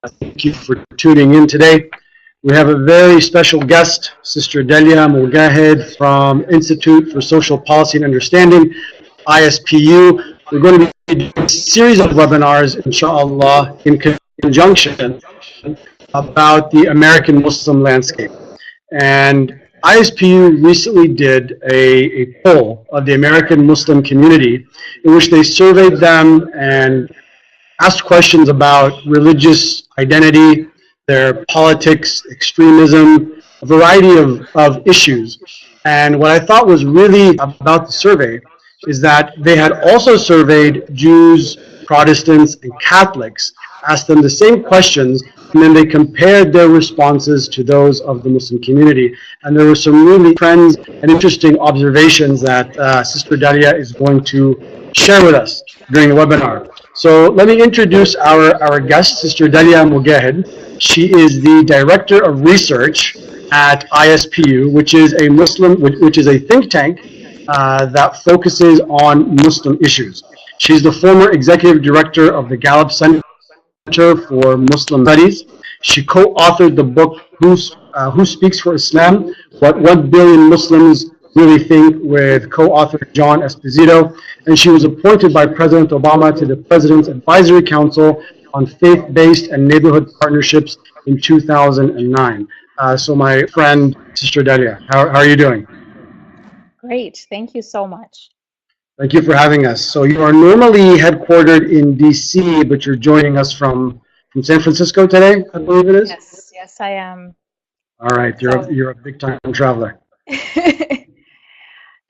Thank you for tuning in today. We have a very special guest, Sister Delia Mogahed from Institute for Social Policy and Understanding, ISPU. We're going to be doing a series of webinars, inshallah, in conjunction about the American Muslim landscape. And ISPU recently did a poll of the American Muslim community in which they surveyed them and asked questions about religious identity, their politics, extremism, a variety of issues. And what I thought was really about the survey is that they had also surveyed Jews, Protestants, and Catholics, asked them the same questions, and then they compared their responses to those of the Muslim community. And there were some really trends and interesting observations that Sister Dalia is going to share with us during the webinar. So let me introduce our guest, Sister Dalia Mogahed. She is the Director of Research at ISPU, which is a think tank that focuses on Muslim issues. She's the former Executive Director of the Gallup Center for Muslim Studies. She co-authored the book Who Speaks for Islam? What 1 Billion Muslims Really Think, with co-author John Esposito, and she was appointed by President Obama to the President's Advisory Council on Faith-Based and Neighborhood Partnerships in 2009. So my friend, Sister Delia, how are you doing? Great, thank you so much. Thank you for having us. So you are normally headquartered in DC, but you're joining us from San Francisco today, I believe it is? Yes, I am. All right, you're a big time traveler.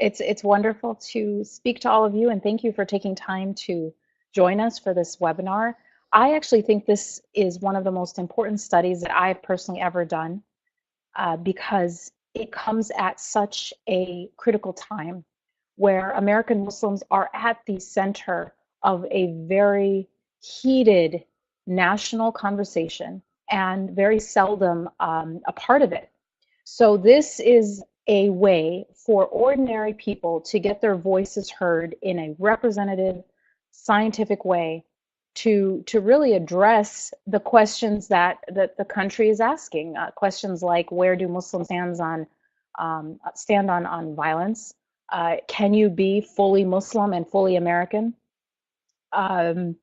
It's wonderful to speak to all of you, and thank you for taking time to join us for this webinar. I actually think this is one of the most important studies that I've personally ever done because it comes at such a critical time where American Muslims are at the center of a very heated national conversation and very seldom a part of it. So this is a way for ordinary people to get their voices heard in a representative, scientific way to really address the questions that the country is asking. Questions like, where do Muslims stand on violence? Can you be fully Muslim and fully American? How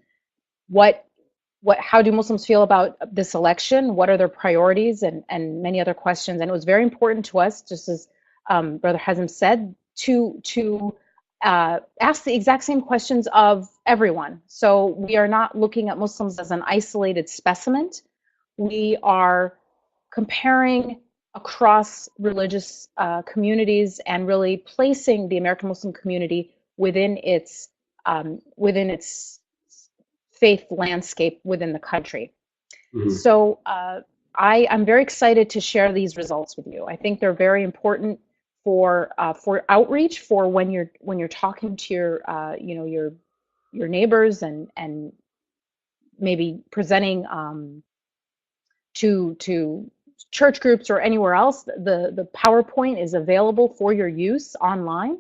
do Muslims feel about this election? What are their priorities, and many other questions? And it was very important to us, just as Brother Hazem said, to ask the exact same questions of everyone. So we are not looking at Muslims as an isolated specimen. We are comparing across religious communities and really placing the American Muslim community within its faith landscape within the country. Mm-hmm. So I'm very excited to share these results with you. I think they're very important for outreach, for when you're talking to your neighbors and maybe presenting to church groups or anywhere else. The PowerPoint is available for your use online,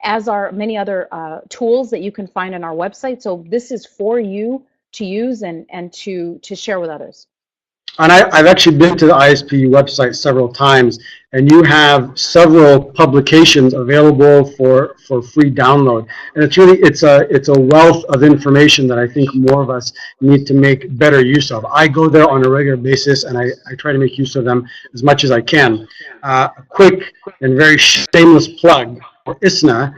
as are many other tools that you can find on our website. So this is for you to use and to share with others. And I've actually been to the ISPU website several times, and you have several publications available for free download. And it's a wealth of information that I think more of us need to make better use of. I go there on a regular basis, and I try to make use of them as much as I can. A quick and very shameless plug for ISNA.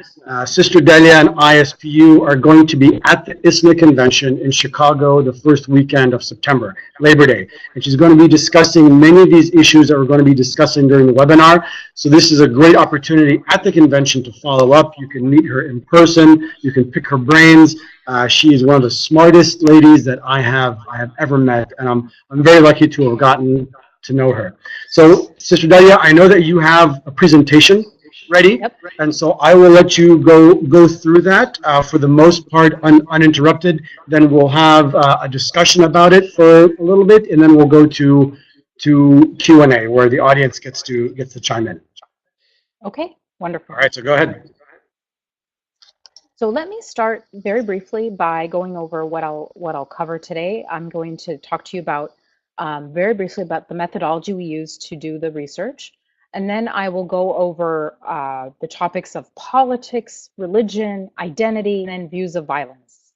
Sister Delia and ISPU are going to be at the ISNA convention in Chicago the first weekend of September, Labor Day. And she's going to be discussing many of these issues that we're going to be discussing during the webinar. So this is a great opportunity at the convention to follow up. You can meet her in person. You can pick her brains. She is one of the smartest ladies that I have ever met, and I'm very lucky to have gotten to know her. So, Sister Delia, I know that you have a presentation ready, yep. And so I will let you go through that for the most part uninterrupted. Then we'll have a discussion about it for a little bit, and then we'll go to Q&A where the audience gets to chime in. Okay, wonderful. All right, so go ahead. So let me start very briefly by going over what I'll cover today. I'm going to talk to you about very briefly about the methodology we use to do the research. And then I will go over the topics of politics, religion, identity, and then views of violence.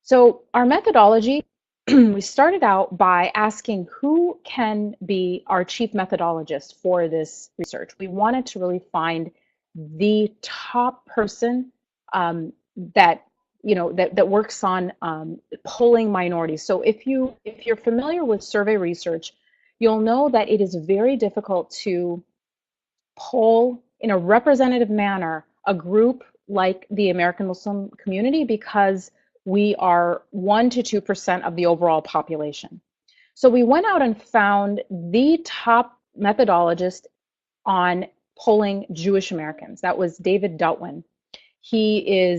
So our methodology, we started out by asking who can be our chief methodologist for this research. We wanted to really find the top person that that works on polling minorities. So if you're familiar with survey research, you'll know that it is very difficult to poll in a representative manner a group like the American Muslim community because we are 1 to 2% of the overall population. So we went out and found the top methodologist on polling Jewish Americans. That was David Dutwin. He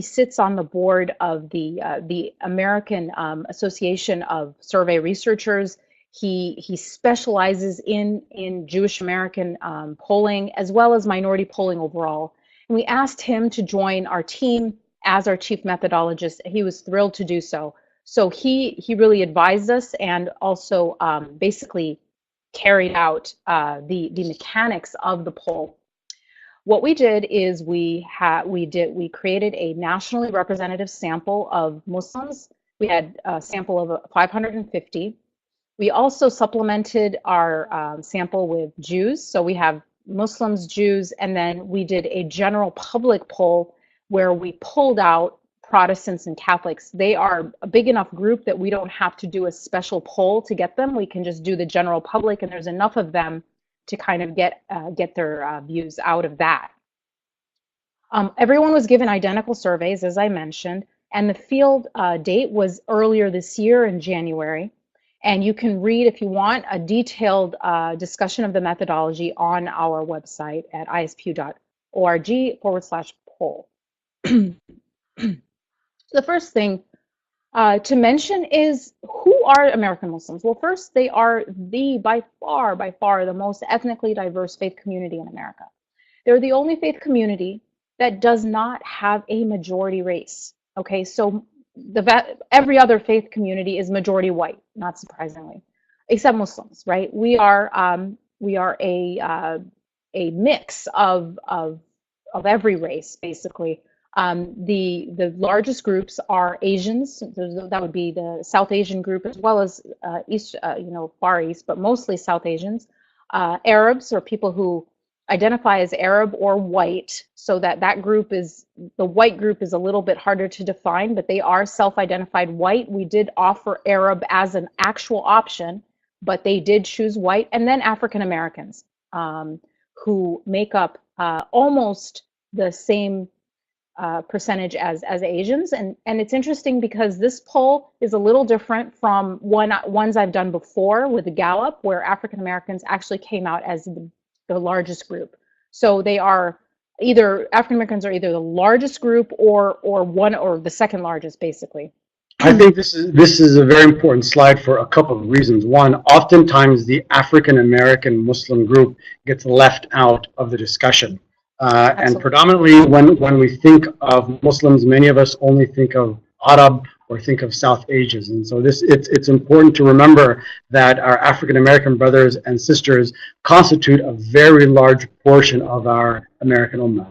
sits on the board of the American Association of Survey Researchers. He specializes in Jewish American polling as well as minority polling overall. And we asked him to join our team as our chief methodologist. He was thrilled to do so. So he really advised us and also basically carried out the mechanics of the poll. What we did is we created a nationally representative sample of Muslims. We had a sample of 550. We also supplemented our sample with Jews. So we have Muslims, Jews, and then we did a general public poll where we pulled out Protestants and Catholics. They are a big enough group that we don't have to do a special poll to get them. We can just do the general public, and there's enough of them to kind of get their views out of that. Everyone was given identical surveys, as I mentioned, and the field date was earlier this year in January. And you can read, if you want, a detailed discussion of the methodology on our website at ispu.org/poll. The first thing to mention is, who are American Muslims? Well, first, they are by far the most ethnically diverse faith community in America. They're the only faith community that does not have a majority race. Okay, so every other faith community is majority white, not surprisingly, except Muslims, right? We are a mix of every race, basically. The largest groups are Asians. That would be the South Asian group, as well as Far East, but mostly South Asians. Arabs, or people who identify as Arab or white, so that group is, the white group is a little bit harder to define, but they are self-identified white. We did offer Arab as an actual option, but they did choose white. And then African Americans, who make up almost the same percentage as Asians. And it's interesting because this poll is a little different from ones I've done before with the Gallup, where African Americans actually came out as the largest group. So they are African Americans are either the largest group or the second largest, basically. I think this is a very important slide for a couple of reasons. One, oftentimes the African American Muslim group gets left out of the discussion. And predominantly when we think of Muslims, many of us only think of Arab or think of South Asians. And so it's important to remember that our African American brothers and sisters constitute a very large portion of our American Ummah.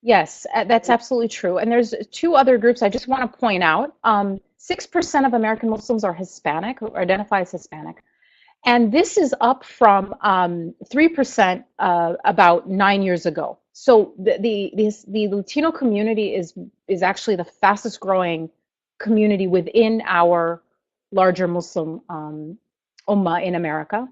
Yes, that's absolutely true. And there's two other groups I just want to point out. 6% of American Muslims are Hispanic, or identify as Hispanic. And this is up from 3% about 9 years ago. So the Latino community is actually the fastest growing community within our larger Muslim Ummah in America.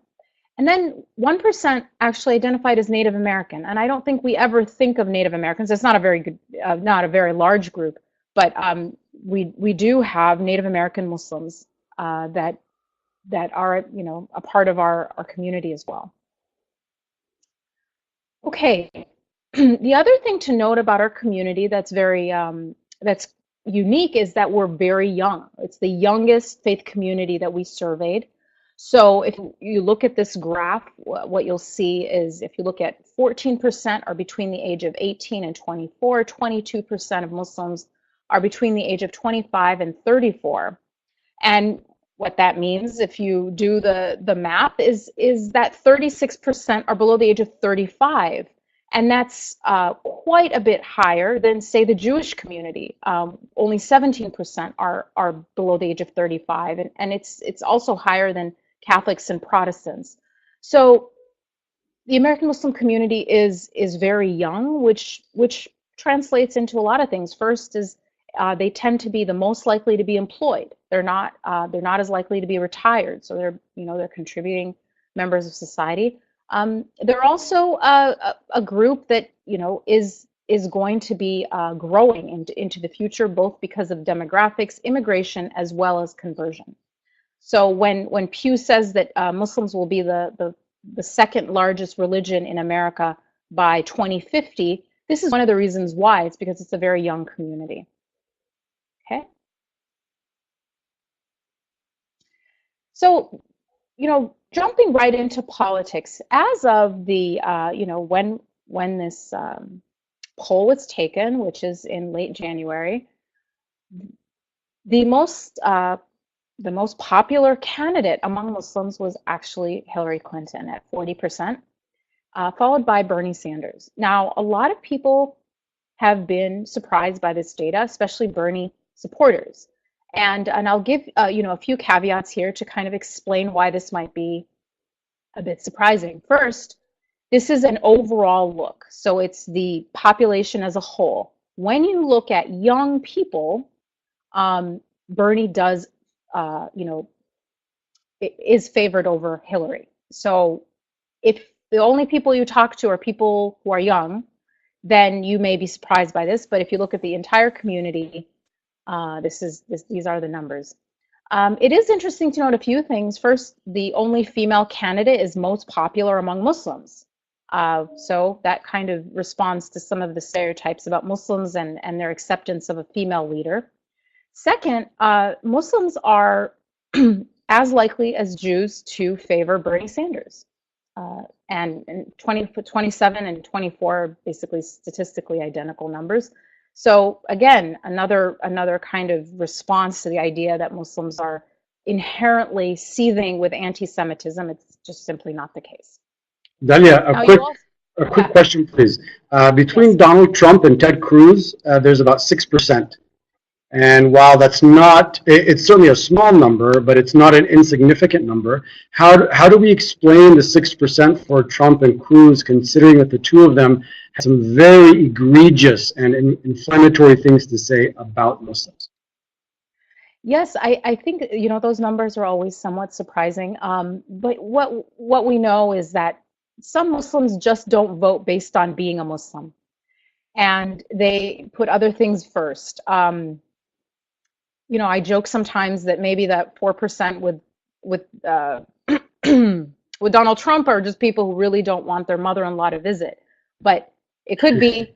And then 1% actually identified as Native American. And I don't think we ever think of Native Americans. It's not a very good, not a very large group, but we do have Native American Muslims that are, a part of our community as well. Okay, the other thing to note about our community that's very that's unique is that we're very young. It's the youngest faith community that we surveyed. So if you look at this graph, what you'll see is, if you look at 14% are between the age of 18 and 24, 22% of Muslims are between the age of 25 and 34. And What that means, if you do the math, is that 36% are below the age of 35. And that's quite a bit higher than, say, the Jewish community. Only 17% are below the age of 35, and it's also higher than Catholics and Protestants. So the American Muslim community is very young, which translates into a lot of things. First is they tend to be the most likely to be employed. They're not as likely to be retired, so they're contributing members of society. They're also a group that is going to be growing into the future, both because of demographics, immigration, as well as conversion. So when Pew says that Muslims will be the second largest religion in America by 2050, this is one of the reasons why. It's because it's a very young community. Okay. So, jumping right into politics, as of the, when this poll was taken, which is in late January, the most popular candidate among Muslims was actually Hillary Clinton at 40%, followed by Bernie Sanders. Now, a lot of people have been surprised by this data, especially Bernie supporters. And I'll give a few caveats here to kind of explain why this might be a bit surprising. First, this is an overall look, so it's the population as a whole. When you look at young people, Bernie does, is favored over Hillary. So if the only people you talk to are people who are young, then you may be surprised by this. But if you look at the entire community, these are the numbers. It is interesting to note a few things. First, the only female candidate is most popular among Muslims. So that kind of responds to some of the stereotypes about Muslims and their acceptance of a female leader. Second, Muslims are as likely as Jews to favor Bernie Sanders. And 27 and 24 are basically statistically identical numbers. So again, another kind of response to the idea that Muslims are inherently seething with anti-Semitism. It's just simply not the case. Dalia, a quick question, please. Between Yes. Donald Trump and Ted Cruz, there's about 6%. And while that's not, it's certainly a small number, but it's not an insignificant number. How do we explain the 6% for Trump and Cruz, considering that the two of them have some very egregious and inflammatory things to say about Muslims? Yes, I think those numbers are always somewhat surprising. But what we know is that some Muslims just don't vote based on being a Muslim, and they put other things first. I joke sometimes that maybe that 4% with with Donald Trump are just people who really don't want their mother-in-law to visit. But it could be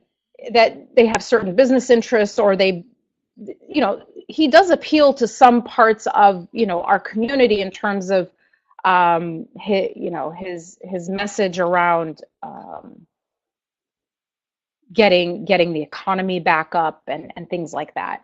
that they have certain business interests, or he does appeal to some parts of our community in terms of his message around getting the economy back up and things like that.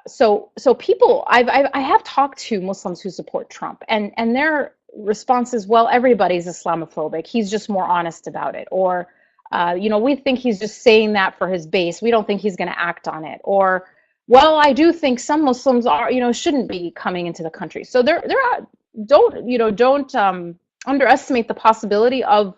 So people, I have talked to Muslims who support Trump, and their response is, well, everybody's Islamophobic. He's just more honest about it. Or, we think he's just saying that for his base. We don't think he's going to act on it. Or, well, I do think some Muslims are, shouldn't be coming into the country. So don't underestimate the possibility of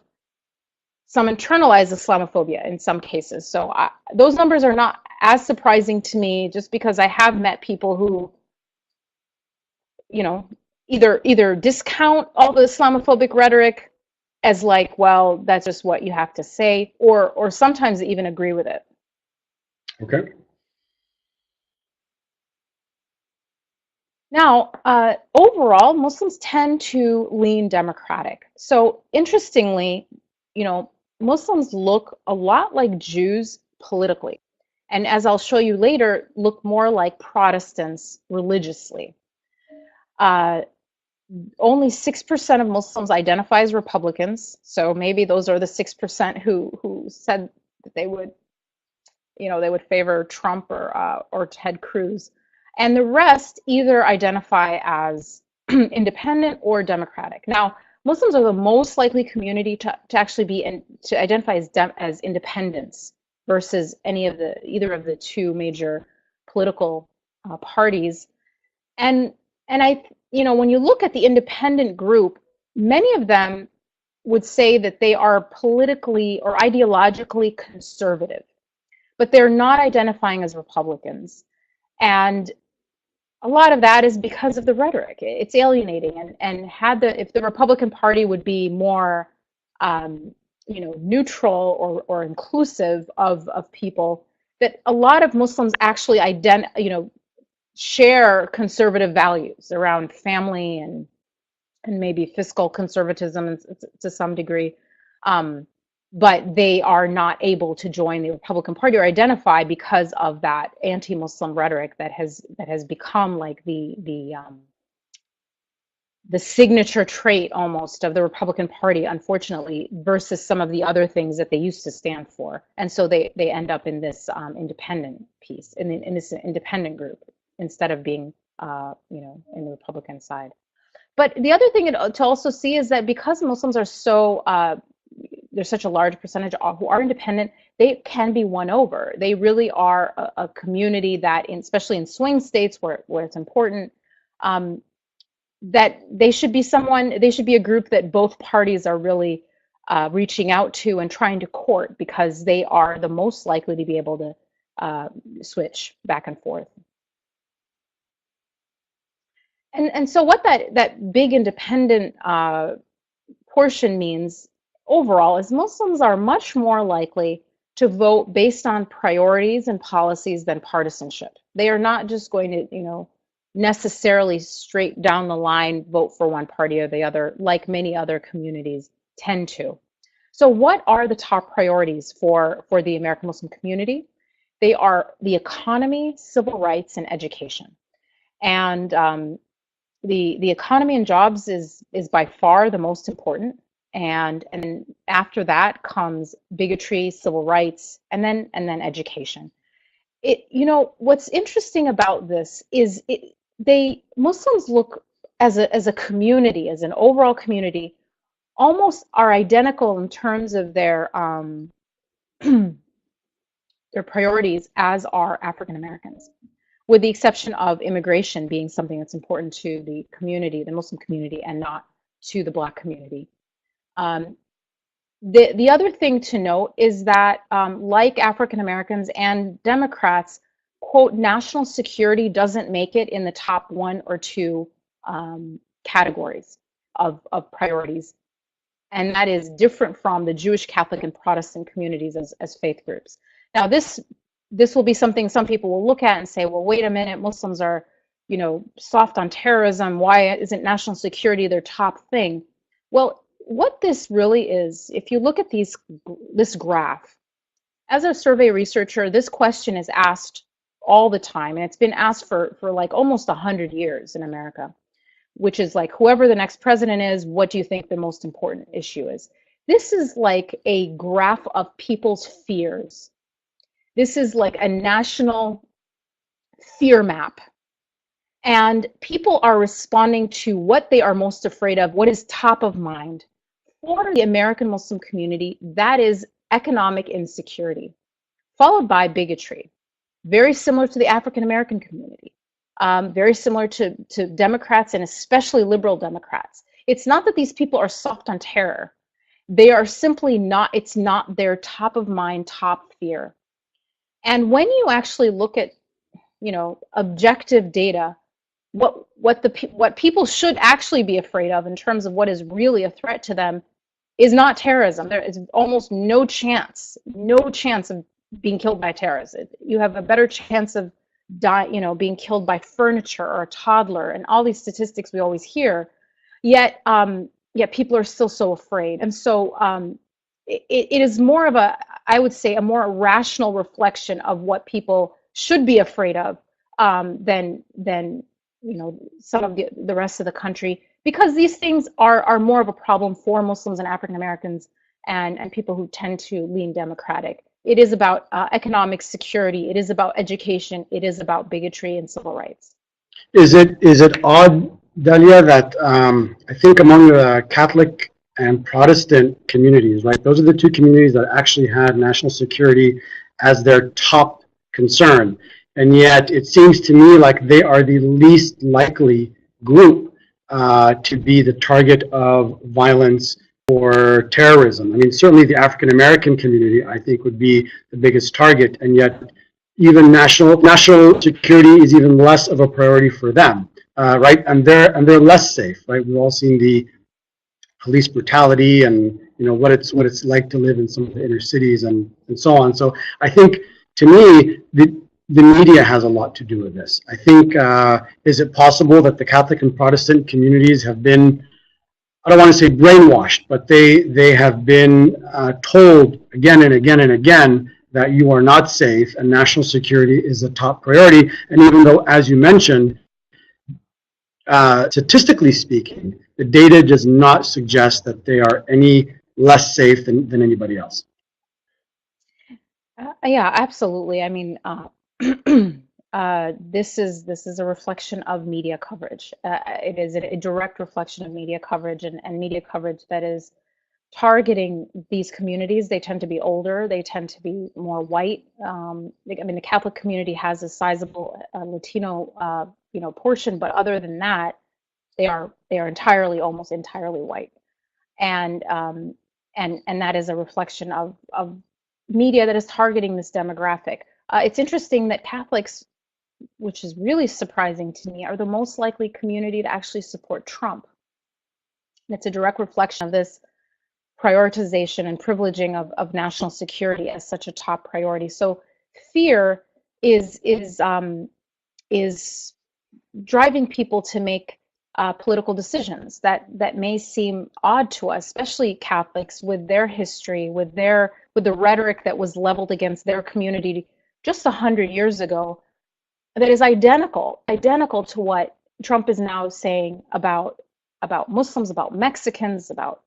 some internalized Islamophobia in some cases. So those numbers are not as surprising to me, just because I have met people who, either discount all the Islamophobic rhetoric as like, well, that's just what you have to say, or sometimes even agree with it. Okay. Now, overall, Muslims tend to lean Democratic. So interestingly, Muslims look a lot like Jews politically. And as I'll show you later, look more like Protestants religiously. Only 6% of Muslims identify as Republicans. So maybe those are the 6% who said that they would favor Trump or Ted Cruz. And the rest either identify as independent or democratic. Now, Muslims are the most likely community to actually be and to identify as independents versus either of the two major political parties. And when you look at the independent group, many of them would say that they are politically or ideologically conservative, but they're not identifying as Republicans. And a lot of that is because of the rhetoric. It's alienating, and if the Republican Party would be more, neutral or inclusive of people, that a lot of Muslims actually share conservative values around family and maybe fiscal conservatism to some degree. But they are not able to join the Republican Party or identify because of that anti-Muslim rhetoric that has become like the signature trait almost of the Republican Party, unfortunately, versus some of the other things that they used to stand for. And so they end up in this independent piece, in this independent group, instead of being in the Republican side. But the other thing to also see is that because Muslims are there's such a large percentage who are independent, they can be won over. They really are a community that, especially in swing states where it's important, that they should be a group that both parties are really reaching out to and trying to court, because they are the most likely to be able to switch back and forth. And so what that big independent portion means overall is Muslims are much more likely to vote based on priorities and policies than partisanship. They are not just going to, necessarily straight down the line vote for one party or the other, like many other communities tend to. So what are the top priorities for the American Muslim community? They are the economy, civil rights, and education. And the economy and jobs is by far the most important. And after that comes bigotry, civil rights, and then education. What's interesting about this is Muslims look as a community, as an overall community, almost are identical in terms of their their priorities as are African Americans, with the exception of immigration being something that's important to the community, the Muslim community, and not to the Black community. The other thing to note is that, like African Americans and Democrats, quote, national security doesn't make it in the top one or two categories of priorities. And that is different from the Jewish, Catholic, and Protestant communities as faith groups. Now, this will be something some people will look at and say, well, wait a minute, Muslims are, soft on terrorism. Why isn't national security their top thing? Well, what this really is, if you look at this graph, as a survey researcher, this question is asked all the time, and it's been asked for like almost 100 years in America, which is like, whoever the next president is, what do you think the most important issue is? This is like a graph of people's fears. This is like a national fear map. And people are responding to what they are most afraid of, what is top of mind. For the American Muslim community, that is economic insecurity, followed by bigotry, very similar to the African American community, very similar to Democrats and especially liberal Democrats. It's not that these people are soft on terror. They are simply not, it's not their top of mind, top fear. And when you actually look at, objective data, what people should actually be afraid of in terms of what is really a threat to them is not terrorism. There is almost no chance of being killed by terrorists. You have a better chance of being killed by furniture or a toddler, and all these statistics we always hear. Yet people are still so afraid. And so it is more of I would say, a more rational reflection of what people should be afraid of than some of the rest of the country, because these things are more of a problem for Muslims and African Americans and people who tend to lean democratic. It is about economic security. It is about education. It is about bigotry and civil rights. Is it odd Dalia, that I think among the Catholic and Protestant communities, right, those are the two communities that actually had national security as their top concern. And yet it seems to me like they are the least likely group to be the target of violence or terrorism. I mean, certainly the African American community, I think, would be the biggest target, and yet even national security is even less of a priority for them, right? And they're less safe, right? We've all seen the police brutality and what it's like to live in some of the inner cities and so on. So I think, to me, the media has a lot to do with this. I think, is it possible that the Catholic and Protestant communities have been, I don't want to say brainwashed, but they have been told again and again and again that you are not safe and national security is a top priority. And even though, as you mentioned, statistically speaking, the data does not suggest that they are any less safe than anybody else. Yeah, absolutely. I mean, this is a reflection of media coverage. It is a direct reflection of media coverage and media coverage that is targeting these communities. They tend to be older. They tend to be more white. I mean, the Catholic community has a sizable Latino, portion, but other than that, they are entirely, almost entirely white, and that is a reflection of media that is targeting this demographic. It's interesting that Catholics, which is really surprising to me, are the most likely community to actually support Trump. And it's a direct reflection of this prioritization and privileging of national security as such a top priority. So fear is driving people to make political decisions that may seem odd to us, especially Catholics with their history, with the rhetoric that was leveled against their community just 100 years ago, that is identical to what Trump is now saying about Muslims, about Mexicans, about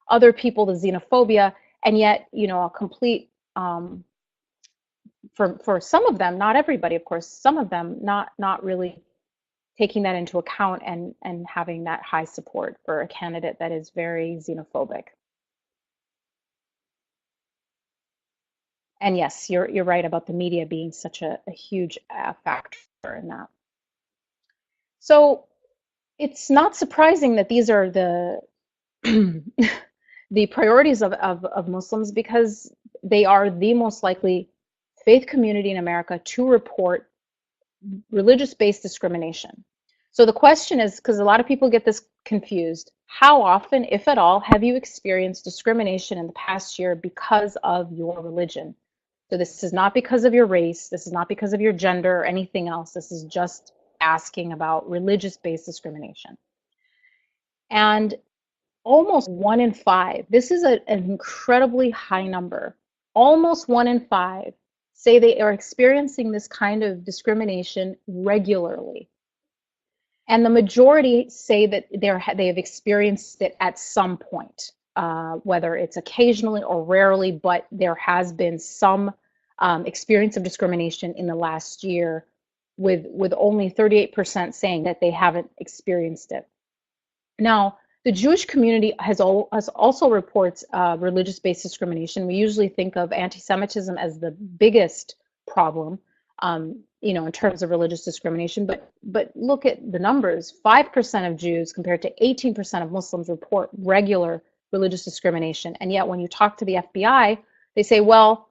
other people, the xenophobia, and yet, a complete, for some of them, not everybody, of course, some of them not really taking that into account and having that high support for a candidate that is very xenophobic. And yes, you're right about the media being such a huge factor in that. So it's not surprising that these are the the priorities of Muslims, because they are the most likely faith community in America to report religious-based discrimination. So the question is, because a lot of people get this confused, how often, if at all, have you experienced discrimination in the past year because of your religion? So this is not because of your race, this is not because of your gender or anything else, this is just asking about religious-based discrimination. And almost 1 in 5, this is an incredibly high number, almost 1 in 5 say they are experiencing this kind of discrimination regularly. And the majority say that they have experienced it at some point, whether it's occasionally or rarely, but there has been some experience of discrimination in the last year, with only 38% saying that they haven't experienced it. Now, the Jewish community has also reports religious-based discrimination. We usually think of anti-Semitism as the biggest problem, in terms of religious discrimination. But look at the numbers: 5% of Jews compared to 18% of Muslims report regular religious discrimination. And yet, when you talk to the FBI, they say, "Well,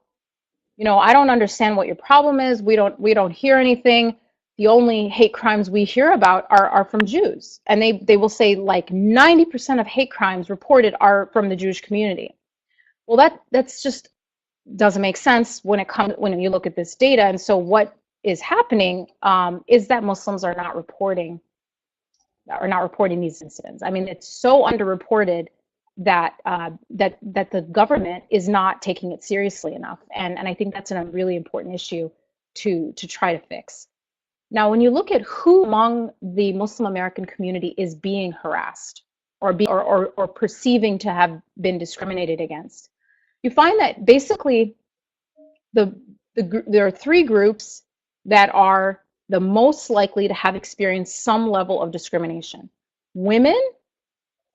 I don't understand what your problem is. We don't hear anything. The only hate crimes we hear about are from Jews." And they will say like 90% of hate crimes reported are from the Jewish community. Well, that's just doesn't make sense when you look at this data. And so what is happening is that Muslims are not reporting these incidents. I mean, it's so underreported that the government is not taking it seriously enough. And I think that's a really important issue to try to fix. Now, when you look at who among the Muslim American community is being harassed or perceiving to have been discriminated against, you find that basically there are 3 groups that are the most likely to have experienced some level of discrimination. women,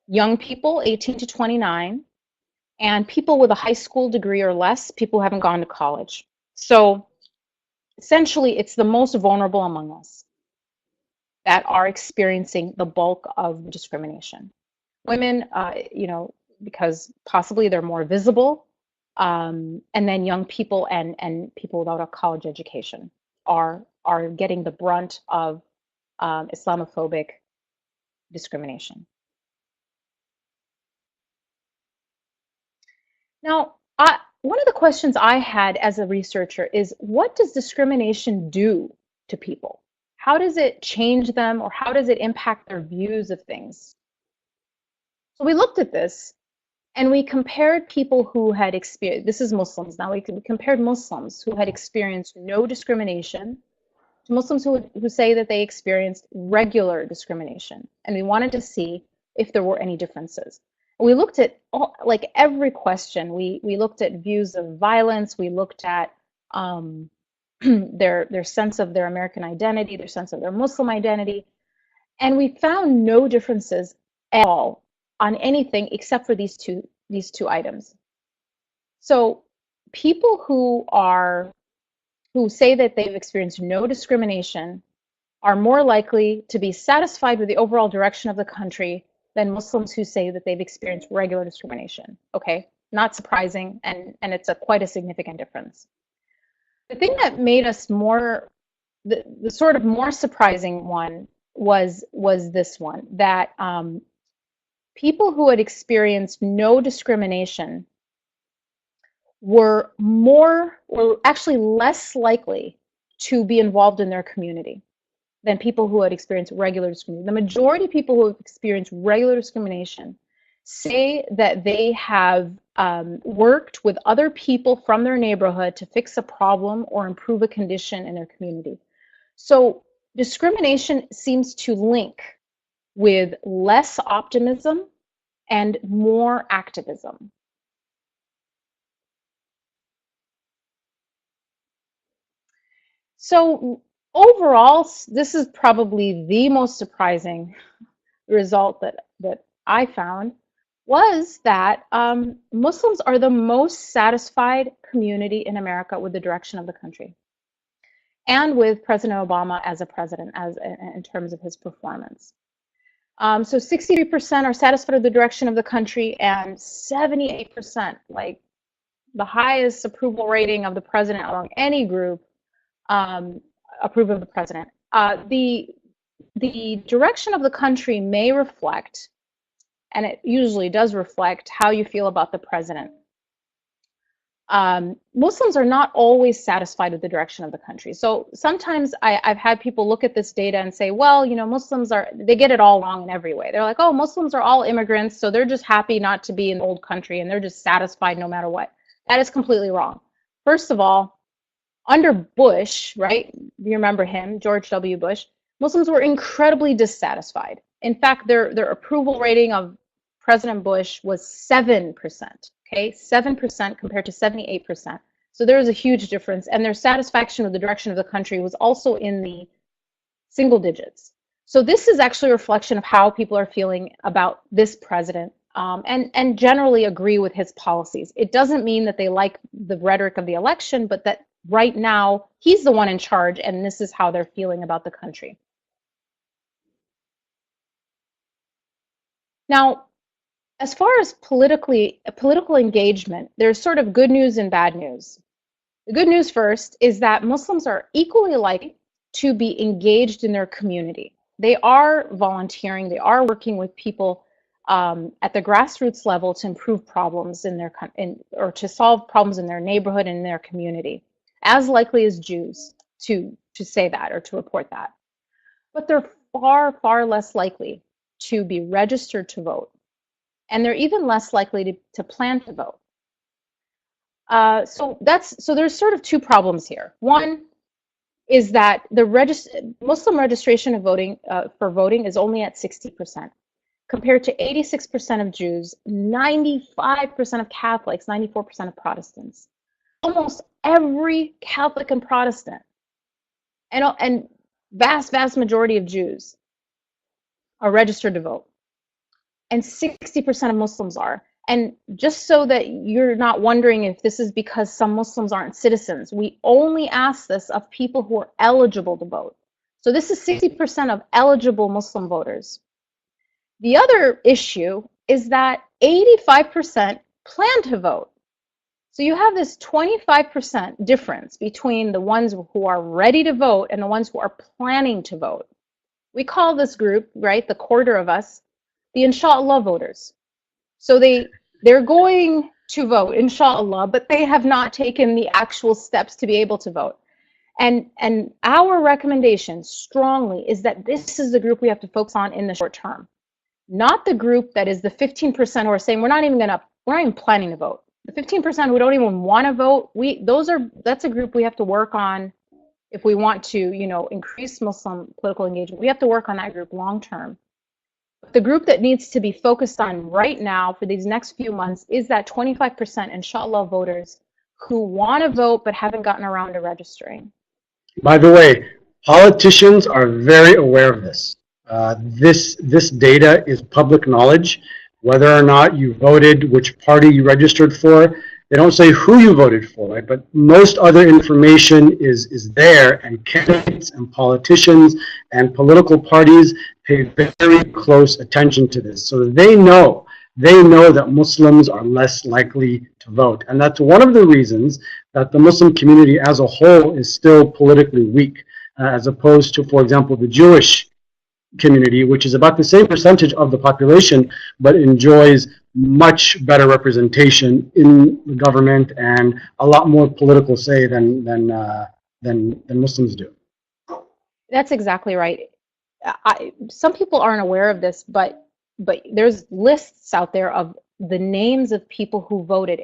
young people 18 to 29, and people with a high school degree or less, people who haven't gone to college. So essentially, it's the most vulnerable among us that are experiencing the bulk of discrimination. Women, because possibly they're more visible, and then young people and people without a college education are getting the brunt of Islamophobic discrimination. Now, one of the questions I had as a researcher is, what does discrimination do to people? How does it change them, or how does it impact their views of things? So we looked at this, and we compared people who had experienced, this is Muslims now, we compared Muslims who had experienced no discrimination to Muslims who say that they experienced regular discrimination. And we wanted to see if there were any differences. We looked at like every question. We looked at views of violence. We looked at their sense of their American identity, their sense of their Muslim identity. And we found no differences at all on anything except for these two items. So people who say that they've experienced no discrimination are more likely to be satisfied with the overall direction of the country than Muslims who say that they've experienced regular discrimination. Okay, not surprising, and it's quite a significant difference. The thing that made us the sort of more surprising one was this one, that people who had experienced no discrimination were actually less likely to be involved in their community than people who had experienced regular discrimination. The majority of people who have experienced regular discrimination say that they have worked with other people from their neighborhood to fix a problem or improve a condition in their community. So discrimination seems to link with less optimism and more activism. So overall, this is probably the most surprising result that I found, was that Muslims are the most satisfied community in America with the direction of the country, and with President Obama as a president, in terms of his performance. So 63% are satisfied with the direction of the country, and 78%, like the highest approval rating of the president among any group, approve of the president. The direction of the country may reflect, and it usually does reflect, how you feel about the president. Muslims are not always satisfied with the direction of the country. So sometimes I've had people look at this data and say, well, Muslims they get it all wrong in every way. They're like, oh, Muslims are all immigrants, so they're just happy not to be in the old country, and they're just satisfied no matter what. That is completely wrong. First of all, under Bush, right? You remember him, George W. Bush, Muslims were incredibly dissatisfied. In fact, their approval rating of President Bush was 7%, okay? 7% compared to 78%. So there was a huge difference, and their satisfaction with the direction of the country was also in the single digits. So this is actually a reflection of how people are feeling about this president, and generally agree with his policies. It doesn't mean that they like the rhetoric of the election, but that right now he's the one in charge, and this is how they're feeling about the country. Now, as far as political engagement, there's sort of good news and bad news. The good news first is that Muslims are equally likely to be engaged in their community. They are volunteering, they are working with people at the grassroots level to improve problems or to solve problems in their neighborhood and in their community, as likely as Jews to say that or to report that. But they're far, far less likely to be registered to vote. And they're even less likely to plan to vote. So there's sort of two problems here. One is that the Muslim registration of voting for voting is only at 60%, compared to 86% of Jews, 95% of Catholics, 94% of Protestants. Almost every Catholic and Protestant, and vast majority of Jews are registered to vote. and 60% of Muslims are. And just so that you're not wondering if this is because some Muslims aren't citizens, we only ask this of people who are eligible to vote. So this is 60% of eligible Muslim voters. The other issue is that 85% plan to vote. So you have this 25% difference between the ones who are ready to vote and the ones who are planning to vote. We call this group, right, the quarter of us, the inshallah voters. So they're going to vote, inshallah, but they have not taken the actual steps to be able to vote. And our recommendation strongly is that this is the group we have to focus on in the short term, not the group that is the 15% who are saying we're not even planning to vote. The 15% who don't even want to vote, that's a group we have to work on if we want to, increase Muslim political engagement. We have to work on that group long term. The group that needs to be focused on right now for these next few months is that 25% inshallah voters who want to vote but haven't gotten around to registering. By the way, politicians are very aware of this. This data is public knowledge. Whether or not you voted, which party you registered for, they don't say who you voted for, right? But most other information is there, and candidates and politicians and political parties pay very close attention to this. So they know that Muslims are less likely to vote. And that's one of the reasons that the Muslim community as a whole is still politically weak, as opposed to, for example, the Jewish community, which is about the same percentage of the population, but enjoys much better representation in the government and a lot more political say than Muslims do. That's exactly right. Some people aren't aware of this, but there's lists out there of the names of people who voted.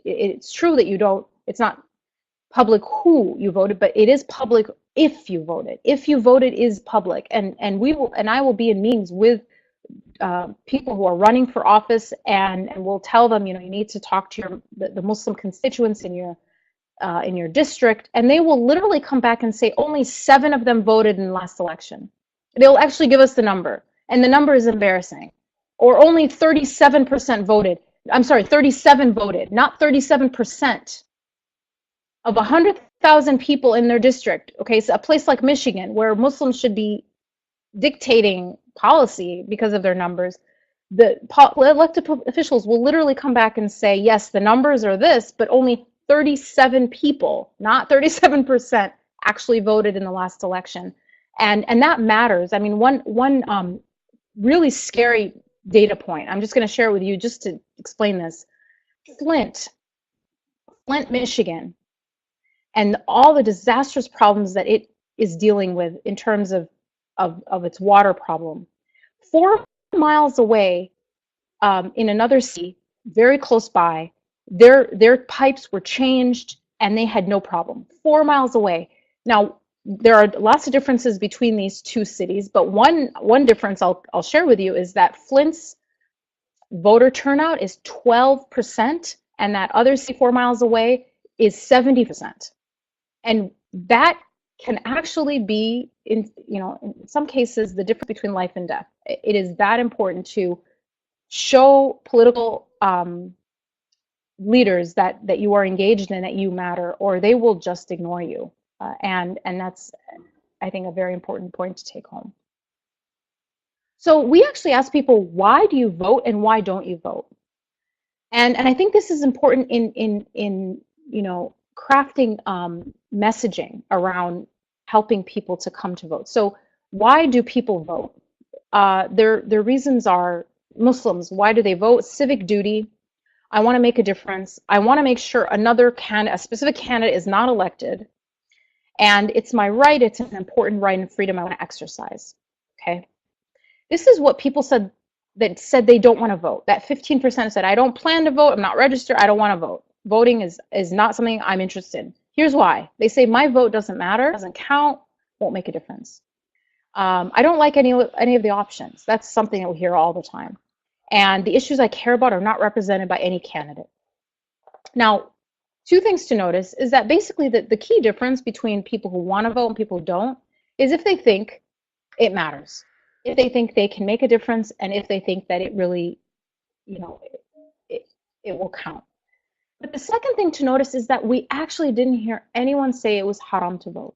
It's true that it's not public who you voted, but it is public if you voted. If you voted is public, and I will be in meetings with people who are running for office, and we'll tell them, you need to talk to the Muslim constituents in your district, and they will literally come back and say only 7 of them voted in the last election. They'll actually give us the number, and the number is embarrassing. Or only 37% voted. I'm sorry, 37 voted, not 37%. Of 100,000 people in their district, okay, so a place like Michigan, where Muslims should be dictating policy because of their numbers, the elected officials will literally come back and say, yes, the numbers are this, but only 37 people, not 37%, actually voted in the last election. And that matters. I mean, one really scary data point, I'm just going to share it with you just to explain this. Flint, Michigan, and all the disastrous problems that it is dealing with in terms of its water problem. 4 miles away, in another city, very close by, their pipes were changed and they had no problem. 4 miles away. Now, there are lots of differences between these two cities, but one difference I'll share with you is that Flint's voter turnout is 12%, and that other city 4 miles away is 70%. And that can actually be, in some cases, the difference between life and death. It is that important to show political leaders that you are engaged in, that you matter, or they will just ignore you. And that's, I think, a very important point to take home. So we actually ask people, why do you vote and why don't you vote? And I think this is important in crafting messaging around helping people to come to vote. So why do people vote? Their reasons are Muslims. Why do they vote? Civic duty. I want to make a difference. I want to make sure a specific candidate is not elected. And it's my right. It's an important right and freedom I want to exercise. Okay. This is what people said they don't want to vote. That 15% said, I don't plan to vote. I'm not registered. I don't want to vote. Voting is not something I'm interested in. Here's why. They say my vote doesn't matter, doesn't count, won't make a difference. I don't like any of the options. That's something that we hear all the time. And the issues I care about are not represented by any candidate. Now, 2 things to notice is that basically the key difference between people who want to vote and people who don't is if they think it matters. if they think they can make a difference, and if they think that it really, you know, it will count. But the second thing to notice is that we actually didn't hear anyone say it was haram to vote.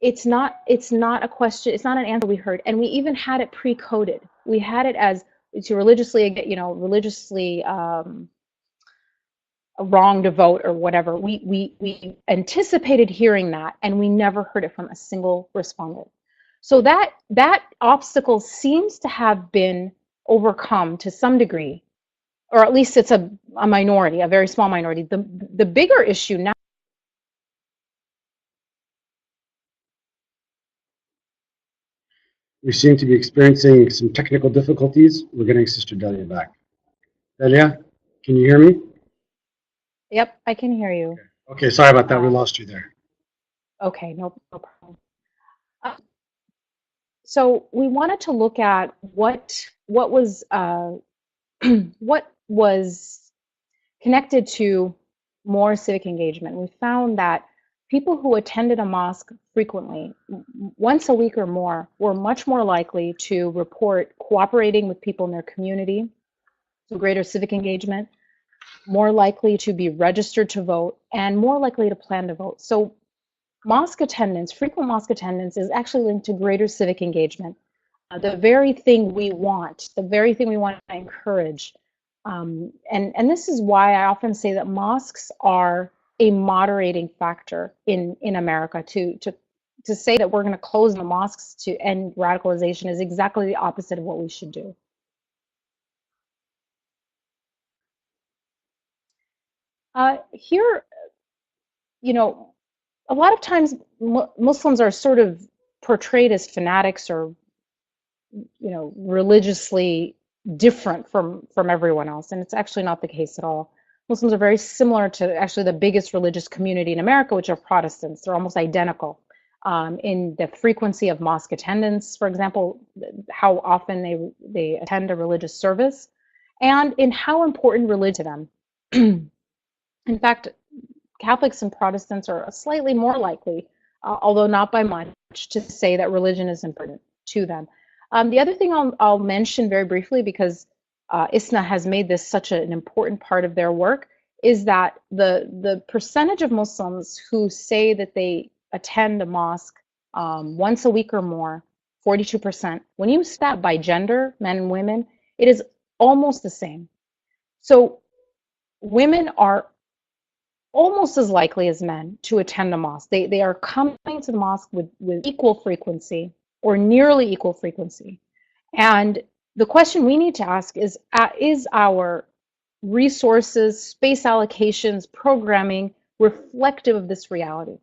It's not a question, it's not an answer we heard, and we even had it pre-coded. We had it as to religiously wrong to vote or whatever. We anticipated hearing that, and we never heard it from a single respondent. So that obstacle seems to have been overcome to some degree, or at least it's a minority, a very small minority. The bigger issue now. We seem to be experiencing some technical difficulties. We're getting Sister Delia back. Delia, can you hear me? Yep, I can hear you. Okay, sorry about that. We lost you there. Okay, no problem. So we wanted to look at what was what was connected to more civic engagement. We found that people who attended a mosque frequently, once a week or more, were much more likely to report cooperating with people in their community, so greater civic engagement, more likely to be registered to vote, and more likely to plan to vote. So mosque attendance, frequent mosque attendance, is actually linked to greater civic engagement. The very thing we want, the very thing we want to encourage. And this is why I often say that mosques are a moderating factor in America. To say that we're going to close the mosques to end radicalization is exactly the opposite of what we should do. Here, you know, a lot of times Muslims are sort of portrayed as fanatics or, you know, religiously different from everyone else, and it's actually not the case at all. Muslims are very similar to actually the biggest religious community in America, which are Protestants. They're almost identical in the frequency of mosque attendance, for example, how often they attend a religious service, and in how important religion to them. In fact, Catholics and Protestants are slightly more likely, although not by much, to say that religion is important to them. The other thing I'll mention very briefly, because ISNA has made this such an important part of their work, is that the percentage of Muslims who say that they attend a mosque once a week or more, 42%. When you stat by gender, men and women, it is almost the same. So women are almost as likely as men to attend a mosque. They are coming to the mosque with equal frequency or nearly equal frequency. And the question we need to ask is our resources, space allocations, programming reflective of this reality?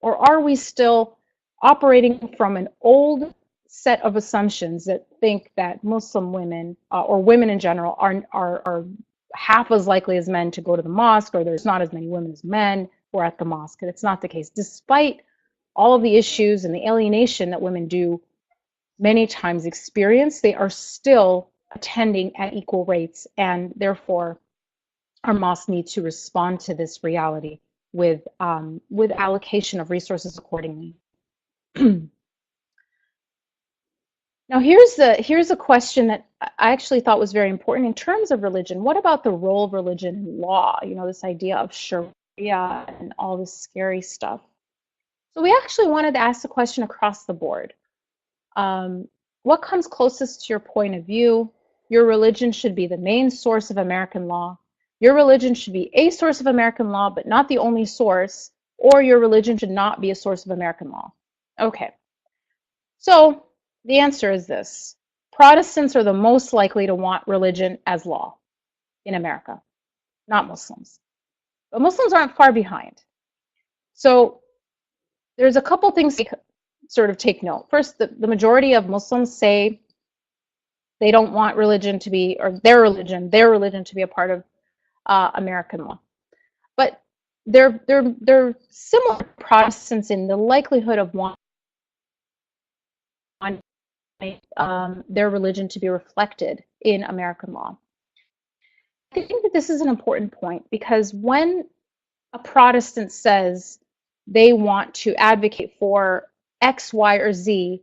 Or are we still operating from an old set of assumptions that think that Muslim women or women in general are half as likely as men to go to the mosque, or there's not as many women as men who are at the mosque? And it's not the case. Despite all of the issues and the alienation that women do many times experience, they are still attending at equal rates, and therefore our mosques need to respond to this reality with allocation of resources accordingly. Now here's a question that I actually thought was very important in terms of religion. What about the role of religion in law? You know, this idea of Sharia and all this scary stuff. So we actually wanted to ask the question across the board. What comes closest to your point of view? Your religion should be the main source of American law. Your religion should be a source of American law, but not the only source, or your religion should not be a source of American law. Okay, so the answer is this. Protestants are the most likely to want religion as law in America, not Muslims. But Muslims aren't far behind. So there's a couple things to sort of take note. First, the majority of Muslims say they don't want religion to be, or their religion to be a part of American law. But they're similar to Protestants in the likelihood of wanting their religion to be reflected in American law. I think that this is an important point, because when a Protestant says they want to advocate for X, Y, or Z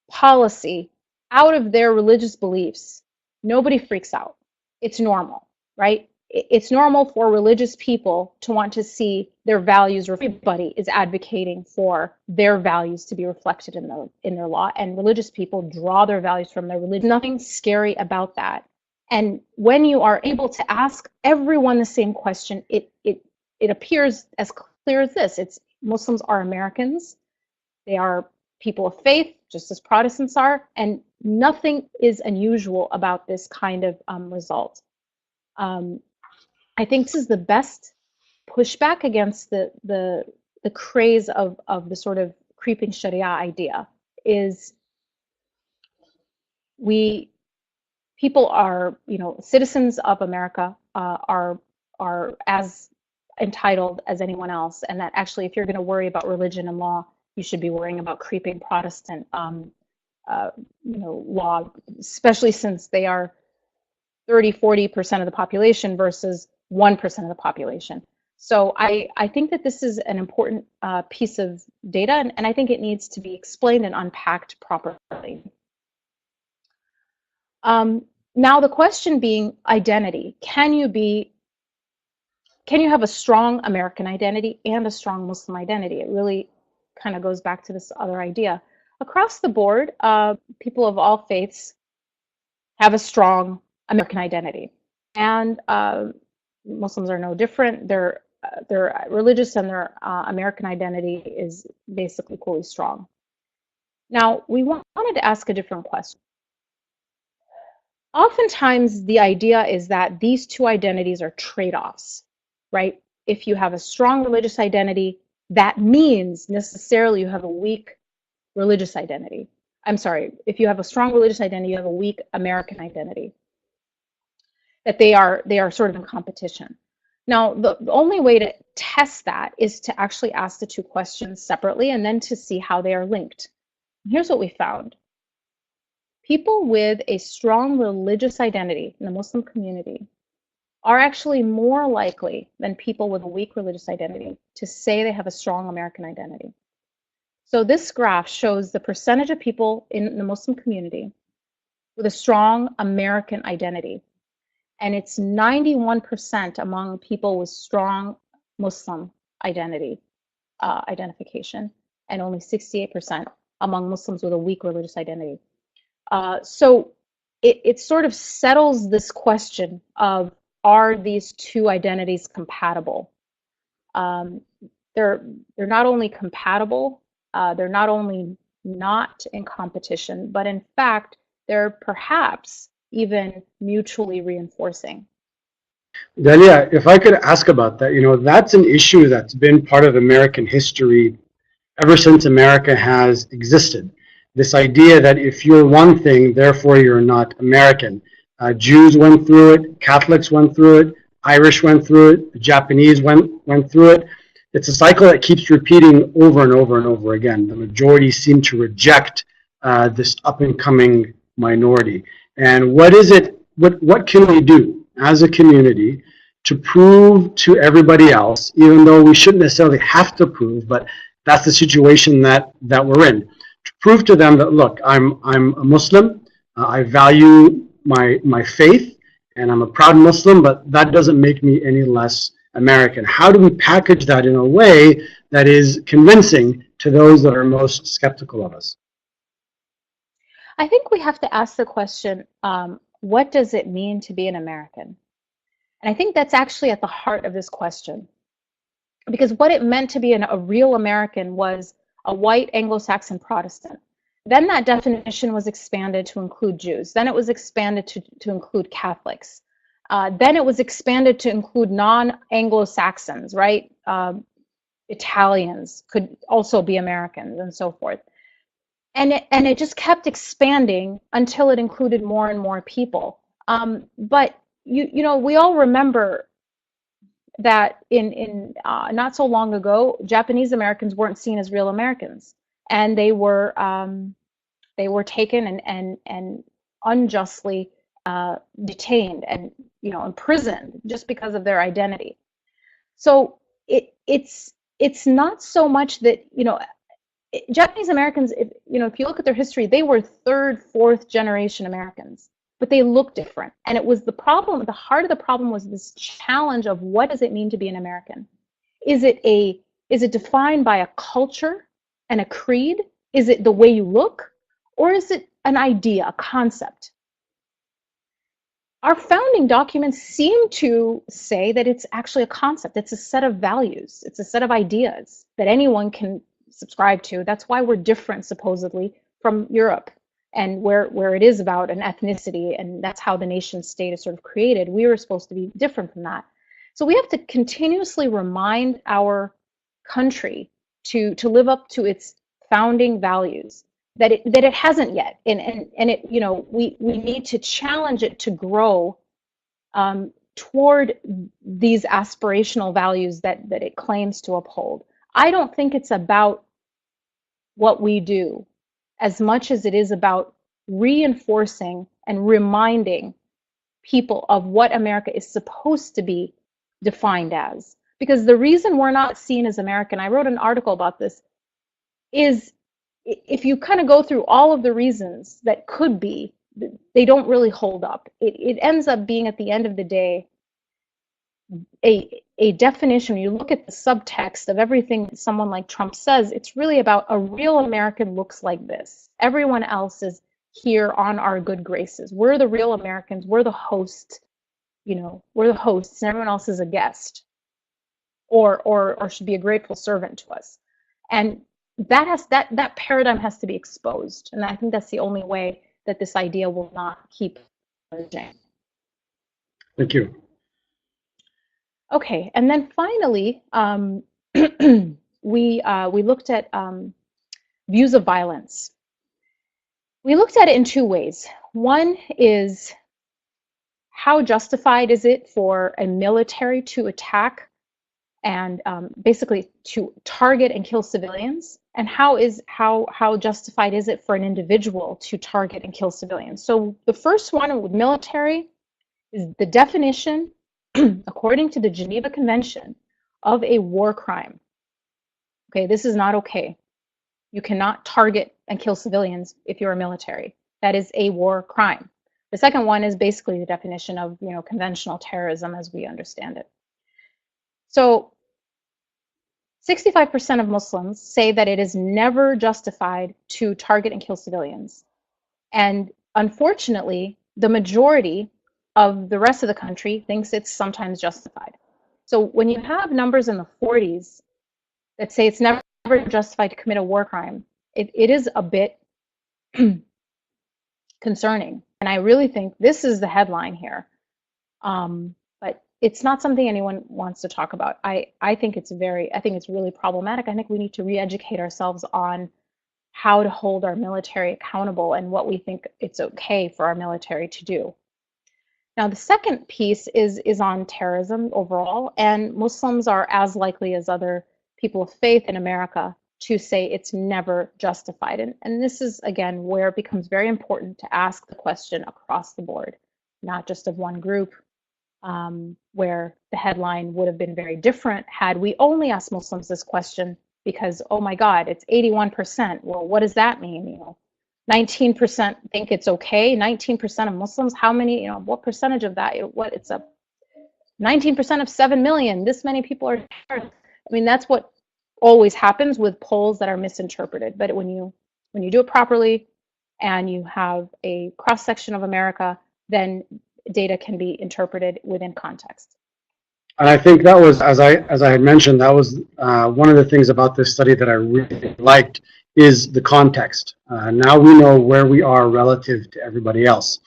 policy, out of their religious beliefs, nobody freaks out. It's normal, right? It's normal for religious people to want to see their values. Everybody is advocating for their values to be reflected in their law, and religious people draw their values from their religion. Nothing scary about that. And when you are able to ask everyone the same question, it appears as clear as this. It's Muslims are Americans. They are people of faith, just as Protestants are, and nothing is unusual about this kind of result. I think this is the best pushback against the craze of the sort of creeping Sharia idea. Is people are, citizens of America are as entitled as anyone else, and that actually, if you're going to worry about religion and law, you should be worrying about creeping Protestant law, especially since they are 30–40% of the population versus 1% of the population. So I think that this is an important piece of data, and I think it needs to be explained and unpacked properly. Now the question being identity. Can you have a strong American identity and a strong Muslim identity? It really kind of goes back to this other idea. Across the board, people of all faiths have a strong American identity, and Muslims are no different. Their religious and their American identity is basically equally strong. Now, we wanted to ask a different question. Oftentimes, the idea is that these two identities are trade-offs, right? If you have a strong religious identity, that means necessarily you have a weak religious identity. I'm sorry, if you have a strong religious identity, you have a weak American identity. That they are sort of in competition. Now, the only way to test that is to actually ask the two questions separately and then to see how they are linked. Here's what we found. People with a strong religious identity in the Muslim community are actually more likely than people with a weak religious identity to say they have a strong American identity. So this graph shows the percentage of people in the Muslim community with a strong American identity. And it's 91% among people with strong Muslim identification, and only 68% among Muslims with a weak religious identity. So it sort of settles this question of, are these two identities compatible? They're not only compatible, they're not only not in competition, but in fact, they're perhaps even mutually reinforcing. Dalia, if I could ask about that, that's an issue that's been part of American history ever since America has existed. This idea that if you're one thing, therefore you're not American. Jews went through it, Catholics went through it, Irish went through it, the Japanese went through it. It's a cycle that keeps repeating over and over and over again. The majority seem to reject this up-and-coming minority. And what can we do as a community to prove to everybody else, even though we shouldn't necessarily have to prove, but that's the situation that we're in, to prove to them that, look, I'm a Muslim, I value my faith, and I'm a proud Muslim, but that doesn't make me any less American. How do we package that in a way that is convincing to those that are most skeptical of us? I think we have to ask the question, what does it mean to be an American? And I think that's actually at the heart of this question. Because what it meant to be a real American was a white Anglo-Saxon Protestant. Then that definition was expanded to include Jews. Then it was expanded to include Catholics. Then it was expanded to include non-Anglo-Saxons, right? Italians could also be Americans and so forth. And it just kept expanding until it included more and more people. But we all remember that in not so long ago, Japanese Americans weren't seen as real Americans, and they were taken and unjustly detained and imprisoned just because of their identity. So it's not so much that Japanese Americans, if you look at their history, they were third, fourth generation Americans, but they look different. And it was the problem, the heart of the problem was this challenge of what does it mean to be an American? Is it defined by a culture and a creed? Is it the way you look? Or is it an idea, a concept? Our founding documents seem to say that it's actually a concept. It's a set of values. It's a set of ideas that anyone can subscribe to. That's why we're different, supposedly, from Europe, and where it is about an ethnicity, and that's how the nation state is sort of created. We were supposed to be different from that. So we have to continuously remind our country to live up to its founding values, that it hasn't yet, and it, we need to challenge it to grow toward these aspirational values that it claims to uphold. I don't think it's about what we do as much as it is about reinforcing and reminding people of what America is supposed to be defined as. Because the reason we're not seen as American, I wrote an article about this, is if you kind of go through all of the reasons that could be, they don't really hold up. It ends up being, at the end of the day, a definition. You look at the subtext of everything that someone like Trump says, it's really about a real American looks like this. Everyone else is here on our good graces. We're the real Americans. We're the host. We're the hosts, and everyone else is a guest, or should be a grateful servant to us. And that paradigm has to be exposed, and I think that's the only way that this idea will not keep emerging. Thank you. Okay, and then finally, we looked at views of violence. We looked at it in two ways. One is, how justified is it for a military to attack and basically to target and kill civilians? And how justified is it for an individual to target and kill civilians? So the first one with military is the definition, according to the Geneva Convention, of a war crime. Okay, this is not okay. You cannot target and kill civilians if you're a military. That is a war crime. The second one is basically the definition of conventional terrorism as we understand it. So 65% of Muslims say that it is never justified to target and kill civilians. And unfortunately, the majority of the rest of the country thinks it's sometimes justified. So when you have numbers in the 40s that say it's never justified to commit a war crime, it is a bit concerning. And I really think this is the headline here. But it's not something anyone wants to talk about. I think it's really problematic. I think we need to re-educate ourselves on how to hold our military accountable and what we think it's okay for our military to do. Now, the second piece is on terrorism overall, and Muslims are as likely as other people of faith in America to say it's never justified. And this is, again, where it becomes very important to ask the question across the board, not just of one group, where the headline would have been very different had we only asked Muslims this question because, oh my God, it's 81%. Well, what does that mean? 19% think it's okay. 19% of Muslims, how many, what percentage of that, it's a 19% of 7 million. This many people are terrorists. I mean, that's what always happens with polls that are misinterpreted. But when you do it properly and you have a cross-section of America, then data can be interpreted within context. And I think that was, as I had mentioned, that was one of the things about this study that I really liked, is the context. Now we know where we are relative to everybody else.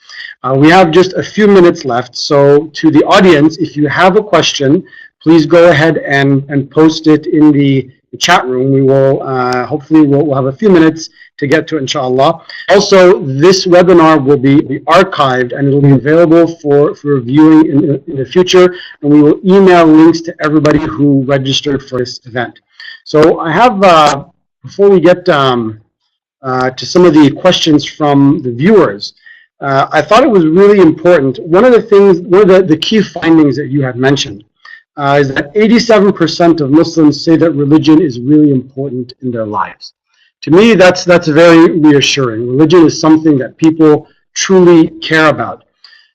We have just a few minutes left, so to the audience, if you have a question, please go ahead and post it in the chat room. We will, hopefully we'll have a few minutes to get to it, inshallah. Also, this webinar will be archived and it will be available for viewing in the future, and we will email links to everybody who registered for this event. So I have, before we get to some of the questions from the viewers, I thought it was really important. One of the key findings that you had mentioned is that 87% of Muslims say that religion is really important in their lives. To me, that's very reassuring. Religion is something that people truly care about.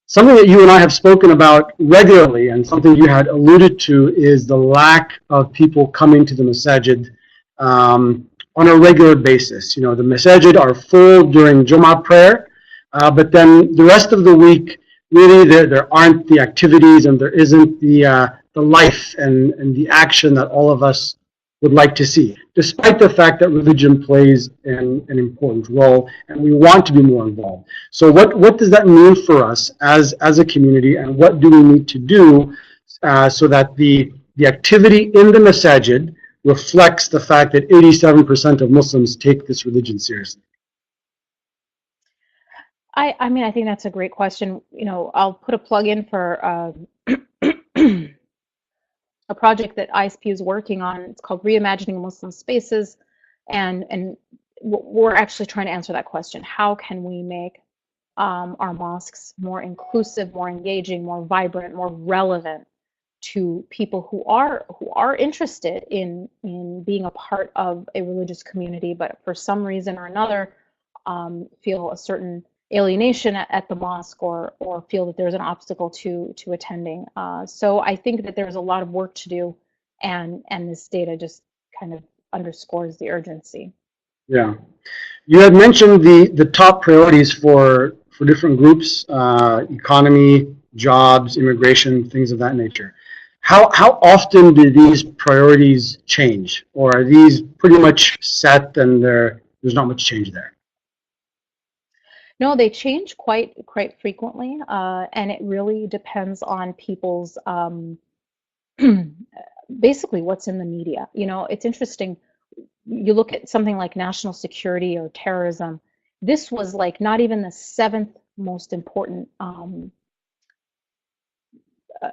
Something that you and I have spoken about regularly, and something you had alluded to, is the lack of people coming to the masajid on a regular basis. You know, the masajid are full during Jummah prayer, but then the rest of the week, really, there aren't the activities and there isn't the life and the action that all of us would like to see, despite the fact that religion plays an important role and we want to be more involved. So what does that mean for us as a community, and what do we need to do so that the activity in the masajid reflects the fact that 87% of Muslims take this religion seriously? I mean, I think that's a great question. You know, I'll put a plug in for a project that ISPU is working on. It's called Reimagining Muslim Spaces, and we're actually trying to answer that question. How can we make our mosques more inclusive, more engaging, more vibrant, more relevant to people who are interested in being a part of a religious community, but for some reason or another feel a certain alienation at the mosque, or feel that there's an obstacle to attending. So I think that there's a lot of work to do, and this data just kind of underscores the urgency. Yeah. You had mentioned the top priorities for different groups, economy, jobs, immigration, things of that nature. How often do these priorities change, or are these pretty much set and there's not much change there? No, they change quite frequently, and it really depends on people's basically what's in the media. You know, it's interesting. You look at something like national security or terrorism. This was like not even the seventh most important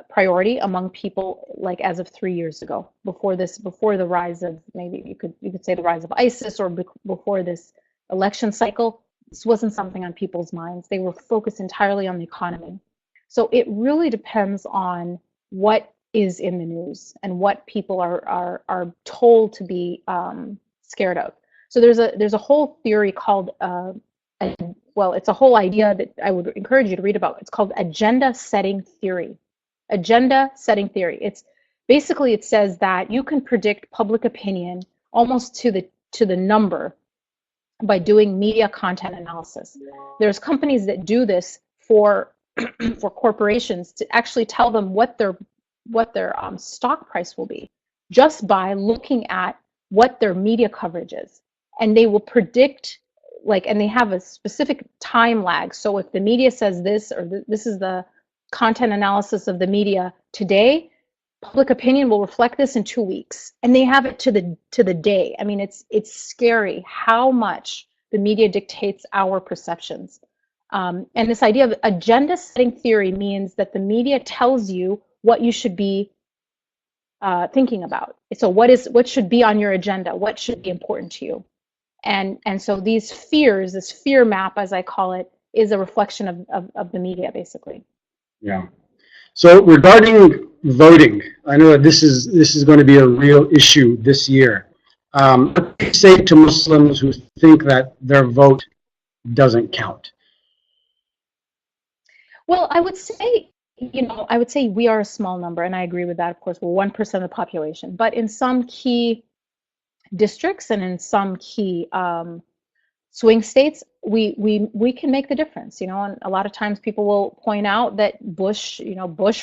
priority among people, like as of 3 years ago. Before the rise of, maybe you could say, the rise of ISIS, or before this election cycle. This wasn't something on people's minds. They were focused entirely on the economy. So it really depends on what is in the news and what people are told to be scared of. So there's a whole theory called well, it's a whole idea that I would encourage you to read about. It's called agenda setting theory. Agenda setting theory. It's basically, it says that you can predict public opinion almost to the number by doing media content analysis. There's companies that do this for for corporations, to actually tell them what their stock price will be just by looking at what their media coverage is, and they will predict, like, and they have a specific time lag. So if the media says this, or this is the content analysis of the media today, public opinion will reflect this in 2 weeks, and they have it to the day. I mean, it's scary how much the media dictates our perceptions. And this idea of agenda setting theory means that the media tells you what you should be thinking about. So what should be on your agenda? What should be important to you? And so these fears, this fear map, as I call it, is a reflection of the media, basically. Yeah. So regarding voting, I know that this is going to be a real issue this year. What do you say to Muslims who think that their vote doesn't count? Well, I would say, we are a small number, and I agree with that. Of course, we're 1% of the population, but in some key districts and in some key swing states, we can make the difference. You know, and a lot of times people will point out that Bush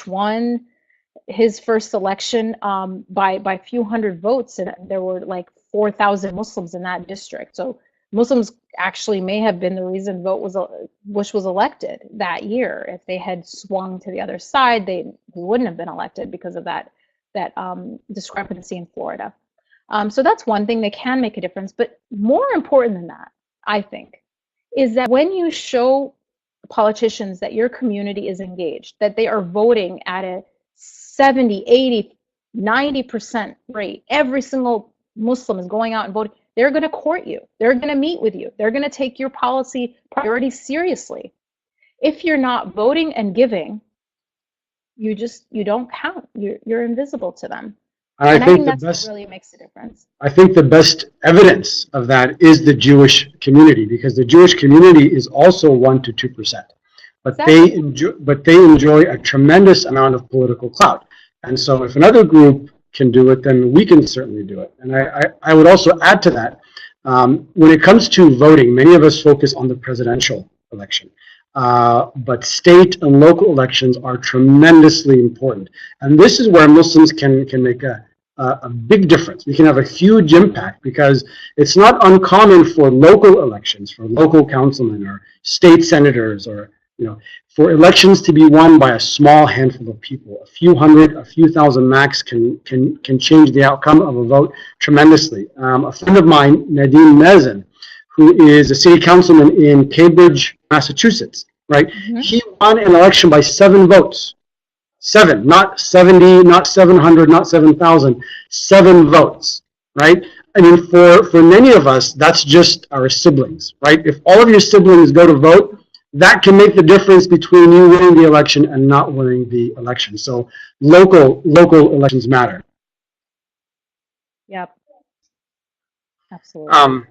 won his first election by a few hundred votes, and there were like 4,000 Muslims in that district. So Muslims actually may have been the reason Bush was elected that year. If they had swung to the other side, he wouldn't have been elected because of that discrepancy in Florida. So that's one thing. They can make a difference. But more important than that, I think, is that when you show politicians that your community is engaged, that they are voting at a 70, 80, 90% rate, every single Muslim is going out and voting, they're going to court you. They're going to meet with you. They're going to take your policy priorities seriously. If you're not voting and giving, you don't count. You're invisible to them. And And I think that's what really makes a difference. I think the best evidence of that is the Jewish community, because the Jewish community is also 1 to 2%, but they enjoy a tremendous amount of political clout. And so, if another group can do it, then we can certainly do it. And I would also add to that, when it comes to voting, many of us focus on the presidential election. But state and local elections are tremendously important. And this is where Muslims can make a big difference. We can have a huge impact, because it's not uncommon for local elections, for local councilmen or state senators, or for elections to be won by a small handful of people. A few hundred, a few thousand max can change the outcome of a vote tremendously. A friend of mine, Nadeem Mazen, who is a city councilman in Cambridge, Massachusetts, right? Mm-hmm. He won an election by 7 votes. 7, not 70, not 700, not 7,000, 7 votes, right? I mean, for many of us, that's just our siblings, right? If all of your siblings go to vote, that can make the difference between you winning the election and not winning the election. So local elections matter. Yep. Absolutely.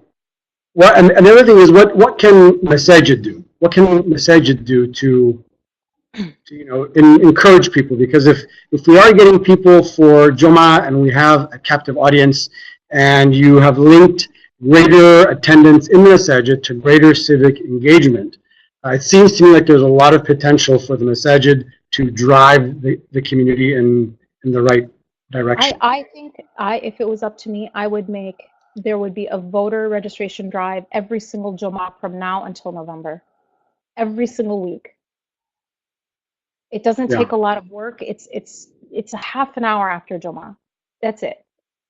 Well, and the other thing is, what can Masajid do? What can Masajid do to encourage people? Because if we are getting people for Jummah and we have a captive audience, and you have linked greater attendance in the Masajid to greater civic engagement, it seems to me like there's a lot of potential for the Masajid to drive the community in the right direction. I think if it was up to me, there would be a voter registration drive every single Jummah from now until November. Every single week. It doesn't take a lot of work. It's a half an hour after Jummah. That's it.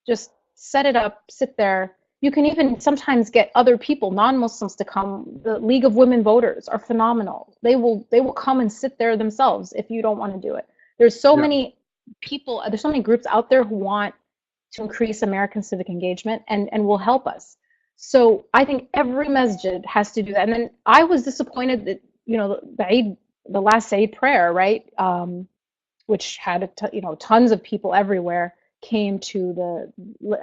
Just set it up, sit there. You can even sometimes get other people, non-Muslims, to come. The League of Women Voters are phenomenal. They will come and sit there themselves if you don't want to do it. There's so many people, there's so many groups out there who want to increase American civic engagement and will help us. So I think every masjid has to do that. And then I was disappointed that, the last Eid prayer, right, which had tons of people everywhere came to the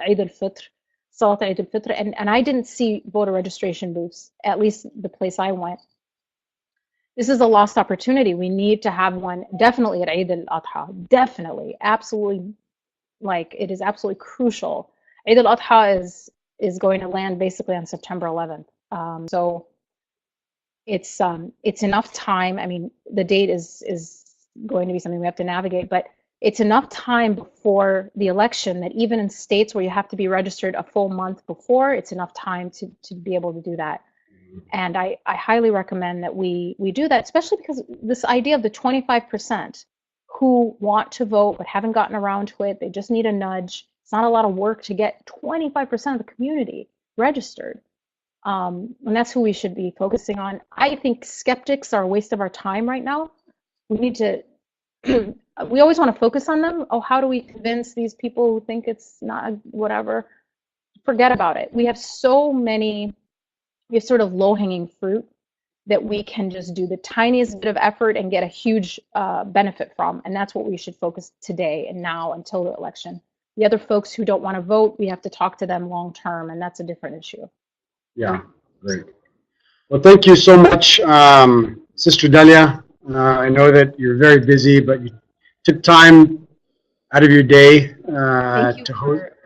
Eid al-Fitr, Salat Eid al-Fitr, and I didn't see voter registration booths, at least the place I went. This is a lost opportunity. We need to have one definitely at Eid al-Adha, definitely, absolutely. Like, it is absolutely crucial. Eid al-Adha is going to land basically on September 11th. So it's enough time. I mean, the date is going to be something we have to navigate, but it's enough time before the election that even in states where you have to be registered a full month before, it's enough time to be able to do that. And I highly recommend that we do that, especially because this idea of the 25% who want to vote but haven't gotten around to it, they just need a nudge. It's not a lot of work to get 25% of the community registered. And that's who we should be focusing on. I think skeptics are a waste of our time right now. We need to, we always want to focus on them. Oh, how do we convince these people who think it's not whatever? Forget about it. We have sort of low-hanging fruit that we can just do the tiniest bit of effort and get a huge benefit from. And that's what we should focus today and now until the election. The other folks who don't want to vote, we have to talk to them long-term, and that's a different issue. Yeah, great. Well, thank you so much, Sister Dalia. I know that you're very busy, but you took time out of your day thank you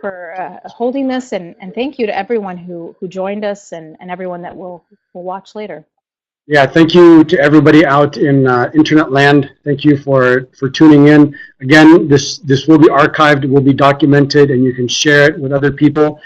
for holding this, and thank you to everyone who joined us and everyone that will watch later. Yeah, thank you to everybody out in internet land. Thank you for tuning in. Again, this will be archived, it will be documented, and you can share it with other people.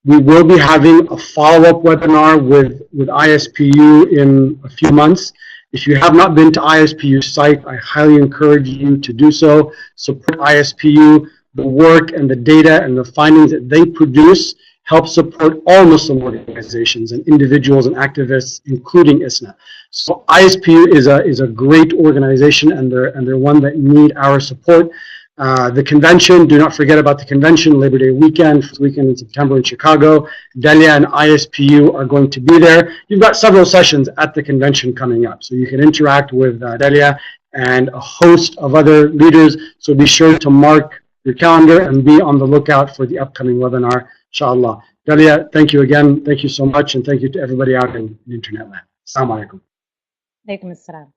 We will be having a follow-up webinar with ISPU in a few months. If you have not been to ISPU's site, I highly encourage you to do so. Support ISPU. The work and the data and the findings that they produce help support all Muslim organizations and individuals and activists, including ISNA. So ISPU is a great organization, and they're one that need our support. The convention, do not forget about the convention, Labor Day weekend, first weekend in September in Chicago. Dalia and ISPU are going to be there. You've got several sessions at the convention coming up, so you can interact with Dalia and a host of other leaders. So be sure to mark your calendar and be on the lookout for the upcoming webinar, inshallah. Dalia, thank you again. Thank you so much, and thank you to everybody out in the internet land. Assalamu alaikum. Alaikum assalam.